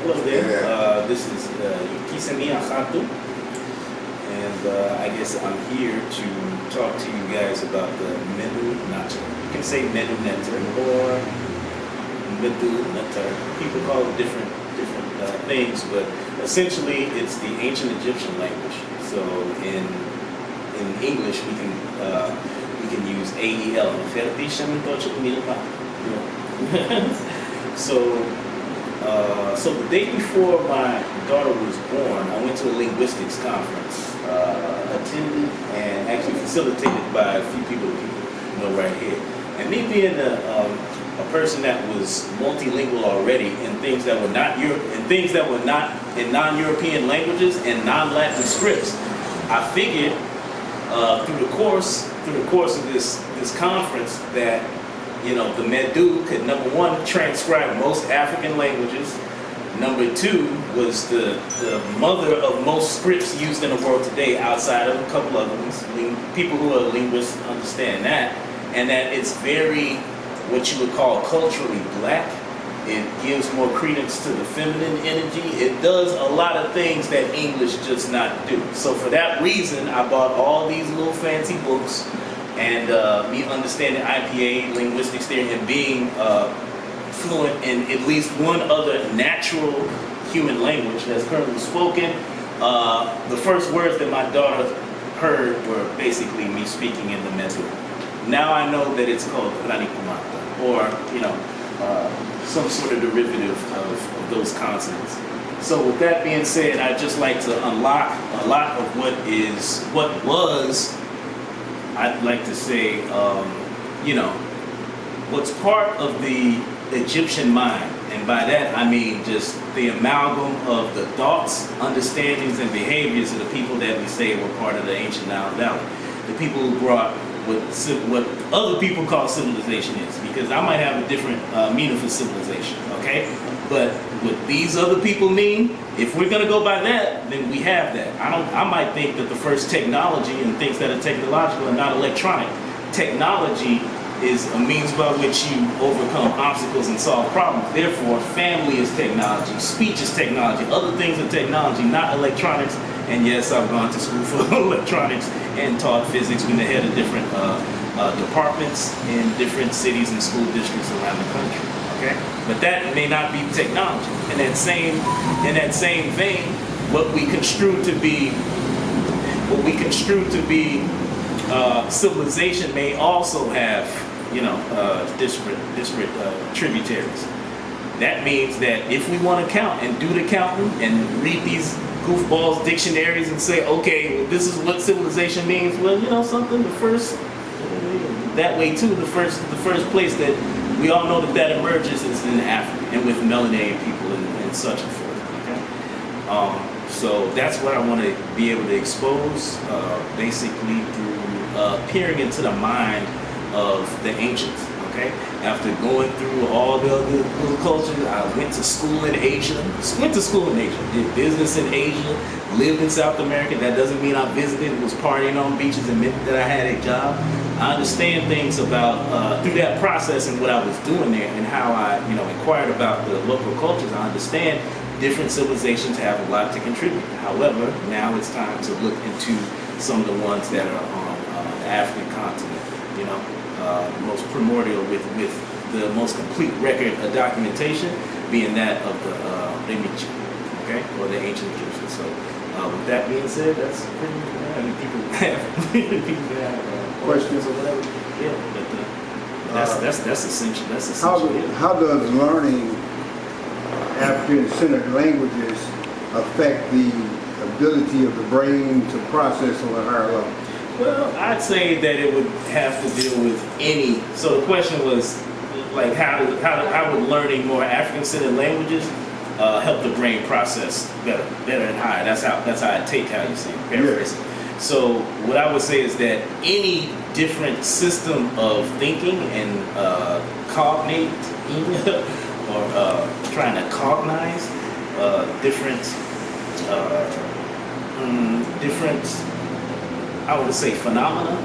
Hello there. This is Yukisemi Ahatu, and I guess I'm here to talk to you guys about the Medu Natter. You can say Medu Natter or Medu Natter. People call it different things, but essentially it's the ancient Egyptian language. So in English we can use AEL. So the day before my daughter was born, I went to a linguistics conference, attended and actually facilitated by a few people know right here. And me being a person that was multilingual already in things that were not in non-European languages and non-Latin scripts, I figured through the course of this conference that, you know, the Medu could, number one, transcribe most African languages. Number two, was the mother of most scripts used in the world today, outside of a couple other ones. People who are linguists understand that. And that it's very, what you would call culturally black. It gives more credence to the feminine energy. It does a lot of things that English does not do. So for that reason, I bought all these little fancy books. And me understanding IPA, linguistics theory, and being fluent in at least one other natural human language that's currently spoken, the first words that my daughter heard were basically me speaking in the Medu. Now I know that it's called Ranikumata, or, you know, some sort of derivative of those consonants. So with that being said, I'd just like to unlock a lot of what was, I'd like to say, you know, what's part of the Egyptian mind. And by that, I mean just the amalgam of the thoughts, understandings, and behaviors of the people that we say were part of the ancient Nile Valley. The people who brought what other people call civilization is. Because I might have a different meaning for civilization, okay? But what these other people mean, if we're gonna go by that, then we have that. I might think that the first technology and things that are technological are not electronic. Technology is a means by which you overcome obstacles and solve problems. Therefore, family is technology, speech is technology, other things are technology, not electronics. And yes, I've gone to school for electronics and taught physics. Been the head of different departments in different cities and school districts around the country. Okay, but that may not be technology. In that same vein, what we construe to be civilization may also have, you know, disparate tributaries. That means that if we want to count and do the counting and read these goofballs dictionaries and say, okay, well, this is what civilization means. Well, you know something, that way too, the first place that we all know that emerges is in Africa and with melanated people and such and forth. Okay? So that's what I want to be able to expose, basically through peering into the mind of the ancients. Okay? After going through all the other little cultures, I went to school in Asia. Did business in Asia, lived in South America. That doesn't mean I visited, was partying on beaches, and meant that I had a job. I understand things about, through that process and what I was doing there and how I, you know, inquired about the local cultures. I understand different civilizations have a lot to contribute. However, now it's time to look into some of the ones that are on the African continent, you know. The most primordial with the most complete record of documentation being that of the Remichi, okay, or the ancient Egyptians. So with that being said, that's pretty much, I mean, people have questions or whatever. Yeah, but that's essential. That's essential. How does learning African-centered languages affect the ability of the brain to process on a higher level? Well, I'd say that it would have to deal with any. So the question was, like, how would learning more African-centered languages help the brain process better and higher? That's how I take how you say it, paraphrasing. So what I would say is that any different system of thinking and cognating or trying to cognize different, I would say, phenomena.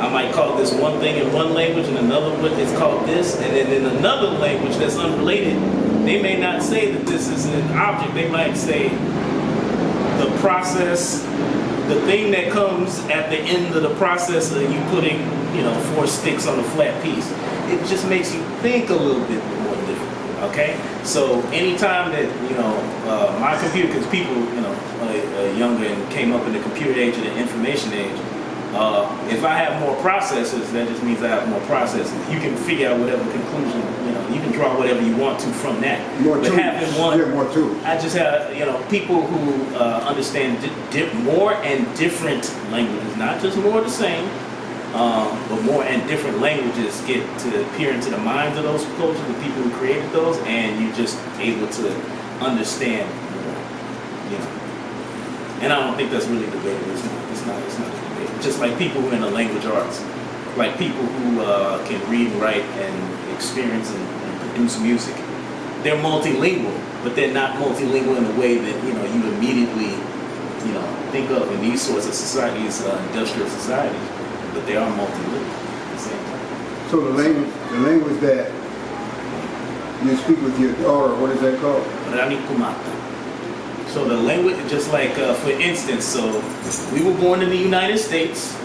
I might call this one thing in one language and another one is called this, and then in another language that's unrelated, they may not say that this is an object. They might say the process, the thing that comes at the end of the process of you putting, 4 sticks on a flat piece. It just makes you think a little bit more different. Okay, so anytime that my computer, because people younger and came up in the computer age or the information age, if I have more processors, that just means I have more processors. You can figure out whatever conclusion, you can draw whatever you want to from that. More but tools. having one, Yeah, more tools. I just have people who understand more and different languages, not just more the same. But more and different languages get to peer into the minds of those cultures, the people who created those, and you're just able to understand more, And I don't think that's really debatable. It's not debatable. Just like people who are in the language arts, like people who can read, write, and experience and produce music. They're multilingual, but they're not multilingual in the way that you immediately think of in these sorts of societies, industrial societies. But they are multilingual at the same time. So the language that you speak with your daughter, what is that called? Rani Kumata. So the language, just like for instance, so we were born in the United States,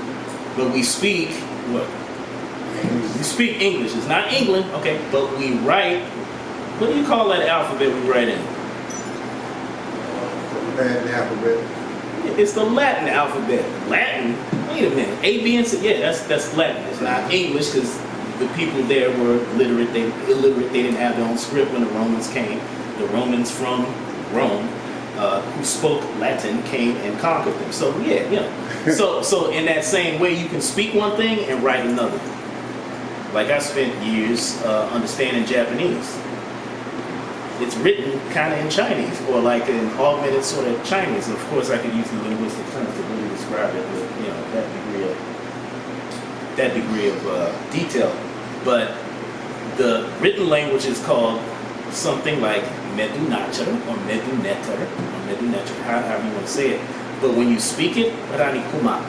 but we speak what? We speak English. It's not England, okay, but we write. What do you call that alphabet we write in? Latin alphabet. It's the Latin alphabet. Latin? Wait a minute. A, B, and C. Yeah, that's Latin. It's not English because the people there were illiterate. They didn't have their own script when the Romans came. The Romans from Rome, who spoke Latin, came and conquered them. So yeah. So in that same way, you can speak one thing and write another. Like I spent years understanding Japanese. It's written kind of in Chinese, or like an augmented sort of Chinese. Of course, I could use the linguistic terms to really describe it with that degree of detail. But the written language is called something like Medunacher or Medunetter, however you want to say it. But when you speak it, Rani Kumat,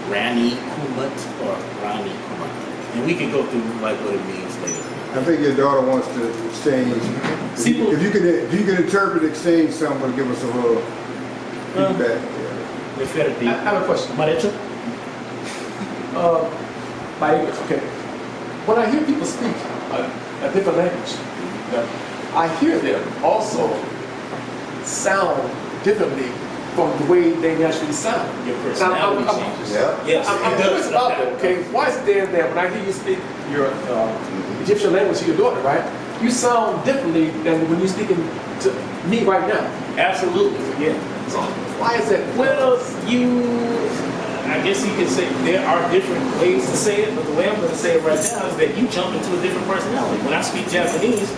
Rani Kumat, or Rani Kumat, and we can go through like what it means later. I think your daughter wants to exchange. If you can interpret, exchange something, give us a little feedback. I have a question. My English, okay. When I hear people speak a different language, I hear them also sound differently from the way they naturally sound. Your personality changes. Yes, I'm curious about that, okay? Why is it there that when I hear you speak your Egyptian language to your daughter, right? You sound differently than when you're speaking to me right now. Absolutely, yeah. So why is that? Well, I guess you could say there are different ways to say it, but the way I'm going to say it right now is that you jump into a different personality. When I speak Japanese,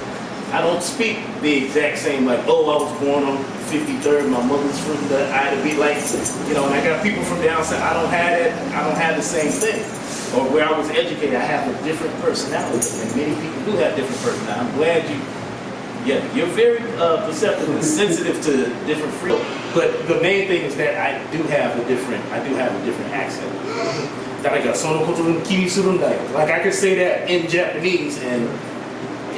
I don't speak the exact same, like, oh, I was born on 53rd, my mother's from the I to be like, and I got people from down south. I don't have it. I don't have the same thing. Or where I was educated, I have a different personality, and many people do have different personality. I'm glad you're very perceptive and sensitive to different fields. But the main thing is that I do have a different accent. Like I could say that in Japanese, and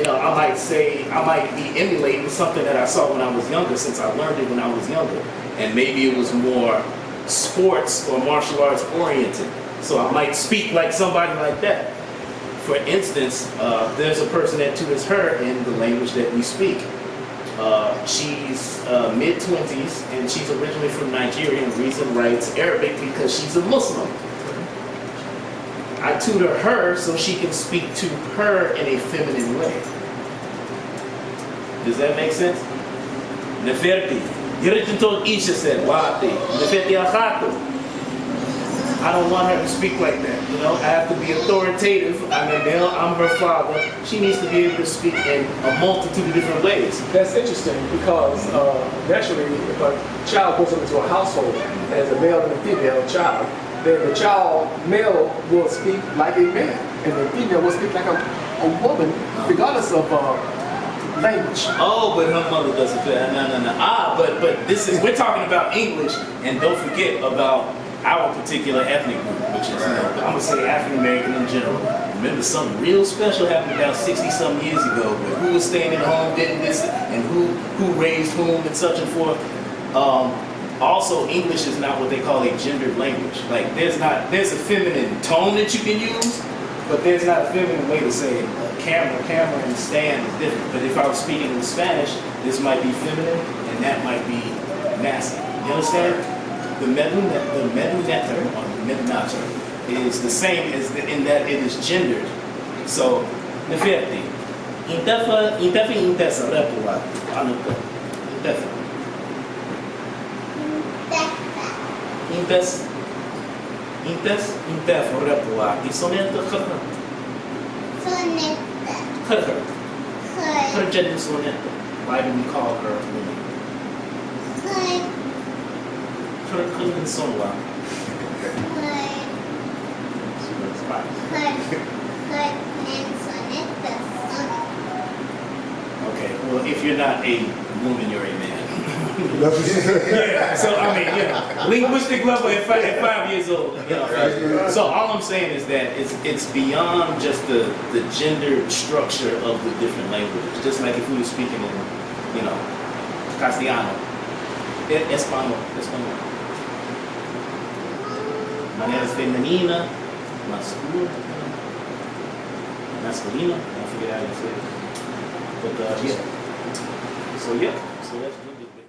I might be emulating something that I saw when I was younger, since I learned it when I was younger, and maybe it was more sports or martial arts oriented. So I might speak like somebody like that. For instance, there's a person that tutors her in the language that we speak. She's mid-20s, and she's originally from Nigeria and reads and writes Arabic because she's a Muslim. I tutor her so she can speak to her in a feminine way. Does that make sense? Neferti. Yiritinto Isha said, Wati. Neferti Achato. I don't want her to speak like that, I have to be authoritative. I'm a male, I'm her father. She needs to be able to speak in a multitude of different ways. That's interesting because naturally, if a child goes into a household as a male and a female child, then the male will speak like a man, and the female will speak like a woman, regardless of language. Oh, but her mother doesn't fit. No. But we're talking about English, and don't forget about our particular ethnic group, which is, I'm gonna say African American in general. Remember, something real special happened about 60-some years ago, but who was staying at home, didn't this, and who raised whom, and such and forth. Also, English is not what they call a gendered language. Like, there's a feminine tone that you can use, but there's not a feminine way to say it. Camera, and stand is different. But if I was speaking in Spanish, this might be feminine, and that might be masculine. You understand? The medunator, or medunator, is the same as in that it is gendered. So, nefetti, intefa repua, anuka, intefa. Intefa repua, isoneta khana. Her gender sonetta. Why do we call her woman? Her cousin sonwa. Okay, well, if you're not a woman, you're a man. Yeah, so I mean, linguistic level at 5 years old. So all I'm saying is that it's beyond just the gender structure of the different languages. Just like if we were speaking in, Castellano, Español. Maneras femenina, masculina. I forget how you say it. But so that's really good.